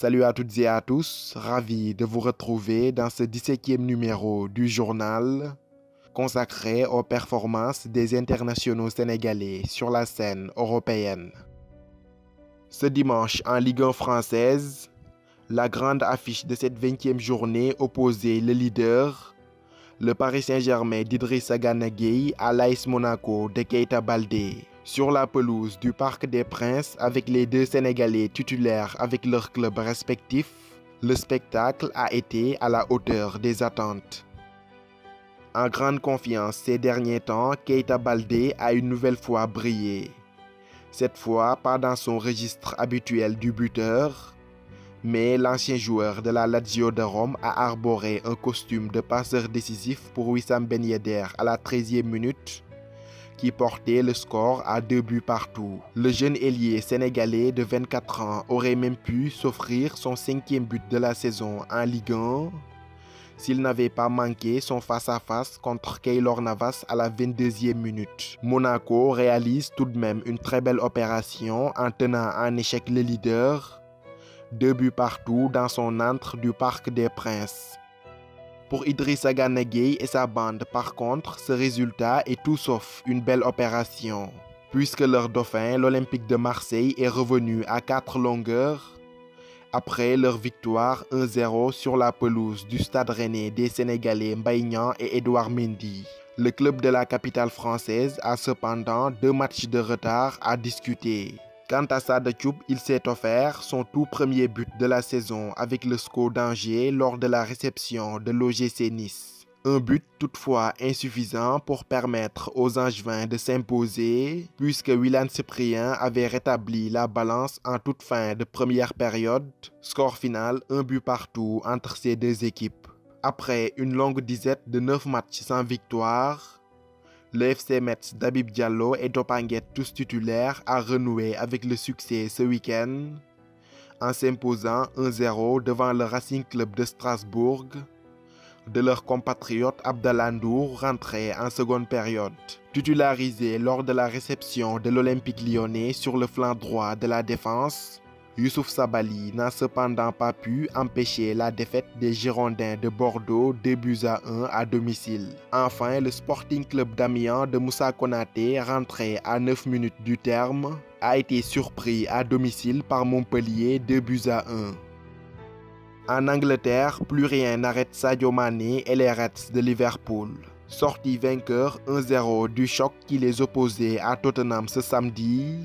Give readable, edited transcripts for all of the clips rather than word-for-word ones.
Salut à toutes et à tous, ravi de vous retrouver dans ce 17e numéro du journal consacré aux performances des internationaux sénégalais sur la scène européenne. Ce dimanche en Ligue 1 française, la grande affiche de cette 20e journée opposait le leader, le Paris Saint-Germain d'Idrissa Gana Gueye à l'AS Monaco de Keita Baldé. Sur la pelouse du Parc des Princes avec les deux Sénégalais titulaires avec leurs clubs respectifs, le spectacle a été à la hauteur des attentes. En grande confiance ces derniers temps, Keita Baldé a une nouvelle fois brillé. Cette fois, pas dans son registre habituel du buteur, mais l'ancien joueur de la Lazio de Rome a arboré un costume de passeur décisif pour Wissam Ben Yedder à la 13e minute, qui portait le score à 2 buts partout. Le jeune ailier sénégalais de 24 ans aurait même pu s'offrir son 5e but de la saison en Ligue 1 s'il n'avait pas manqué son face-à-face contre Keylor Navas à la 22e minute. Monaco réalise tout de même une très belle opération en tenant en échec le leader, 2 buts partout dans son antre du Parc des Princes. Pour Idrissa Gana Gueye et sa bande, par contre, ce résultat est tout sauf une belle opération, puisque leur dauphin, l'Olympique de Marseille, est revenu à 4 longueurs après leur victoire 1-0 sur la pelouse du Stade Rennais des Sénégalais Mbaye Niang et Edouard Mendy. Le club de la capitale française a cependant 2 matchs de retard à discuter. Quant à Sada Thioub, il s'est offert son tout premier but de la saison avec le SCO d'Angers lors de la réception de l'OGC Nice. Un but toutefois insuffisant pour permettre aux Angevins de s'imposer, puisque Willan Cyprien avait rétabli la balance en toute fin de première période. Score final, 1 but partout entre ces deux équipes. Après une longue disette de 9 matchs sans victoire, le FC Metz d'Habib Diallo et Topanguet, tous titulaires, a renoué avec le succès ce week-end en s'imposant 1-0 devant le Racing Club de Strasbourg de leur compatriote Abdallah Ndour, rentré en seconde période. Titularisé lors de la réception de l'Olympique lyonnais sur le flanc droit de la défense, Youssouf Sabaly n'a cependant pas pu empêcher la défaite des Girondins de Bordeaux 2-1 à domicile. Enfin, le Sporting Club d'Amiens de Moussa Konaté, rentré à 9 minutes du terme, a été surpris à domicile par Montpellier 2-1. En Angleterre, plus rien n'arrête Sadio Mané et les Reds de Liverpool. Sortis vainqueurs 1-0 du choc qui les opposait à Tottenham ce samedi,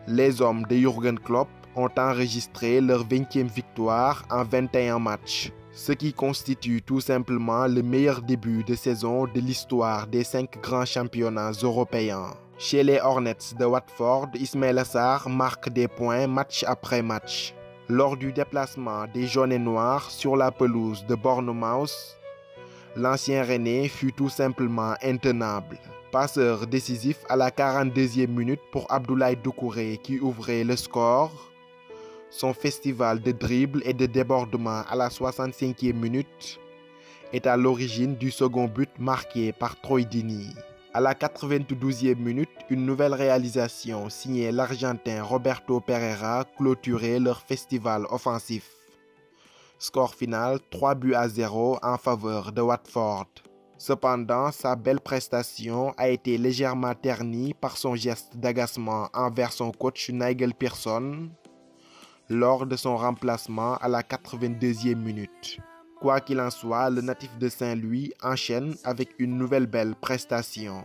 les hommes de Jürgen Klopp ont enregistré leur 20e victoire en 21 matchs, ce qui constitue tout simplement le meilleur début de saison de l'histoire des 5 grands championnats européens. Chez les Hornets de Watford, Ismaïla Sarr marque des points match après match. Lors du déplacement des jaunes et noirs sur la pelouse de Bournemouth, l'ancien Rennais fut tout simplement intenable. Passeur décisif à la 42e minute pour Abdoulaye Doucouré qui ouvrait le score. Son festival de dribble et de débordement à la 65e minute est à l'origine du second but marqué par Troy Deeney. À la 92e minute, une nouvelle réalisation signée l'Argentin Roberto Pereira clôturait leur festival offensif. Score final 3-0 en faveur de Watford. Cependant, sa belle prestation a été légèrement ternie par son geste d'agacement envers son coach Nigel Pearson lors de son remplacement à la 82e minute. Quoi qu'il en soit, le natif de Saint-Louis enchaîne avec une nouvelle belle prestation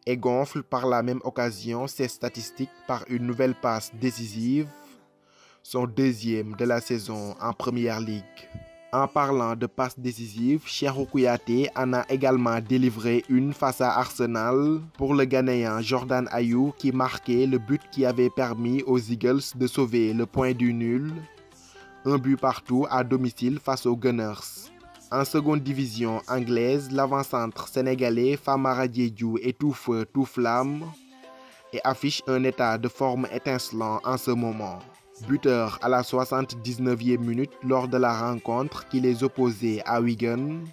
et gonfle par la même occasion ses statistiques par une nouvelle passe décisive, son 2e de la saison en Première Ligue. En parlant de passes décisives, Cheikhou Kouyaté en a également délivré une face à Arsenal pour le Ghanéen Jordan Ayew qui marquait le but qui avait permis aux Eagles de sauver le point du nul, 1 but partout à domicile face aux Gunners. En seconde division anglaise, l'avant-centre sénégalais Famara Diédhiou est tout feu, tout flamme et affiche un état de forme étincelant en ce moment. Buteur à la 79e minute lors de la rencontre qui les opposait à Wigan,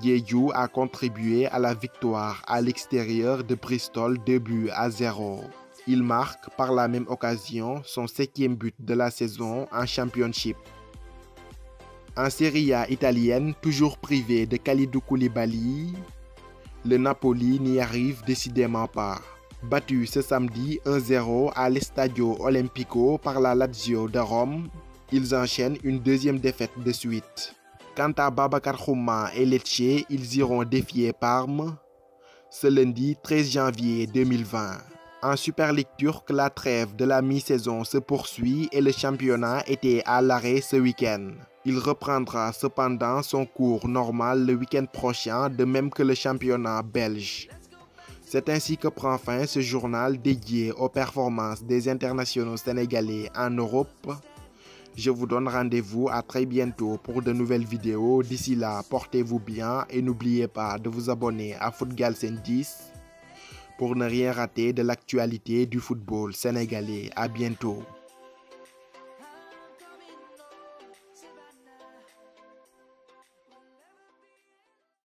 Diédhiou a contribué à la victoire à l'extérieur de Bristol 2-0. Il marque par la même occasion son 7e but de la saison en Championship. En Serie A italienne, toujours privé de Kalidou Koulibaly, le Napoli n'y arrive décidément pas. Battu ce samedi 1-0 à l'Estadio Olimpico par la Lazio de Rome, ils enchaînent une deuxième défaite de suite. Quant à Babacar Xhuma et Lecce, ils iront défier Parme ce lundi 13 janvier 2020. En Super League turque, la trêve de la mi-saison se poursuit et le championnat était à l'arrêt ce week-end. Il reprendra cependant son cours normal le week-end prochain, de même que le championnat belge. C'est ainsi que prend fin ce journal dédié aux performances des internationaux sénégalais en Europe. Je vous donne rendez-vous à très bientôt pour de nouvelles vidéos. D'ici là, portez-vous bien et n'oubliez pas de vous abonner à Foot Galsen 10 pour ne rien rater de l'actualité du football sénégalais. À bientôt.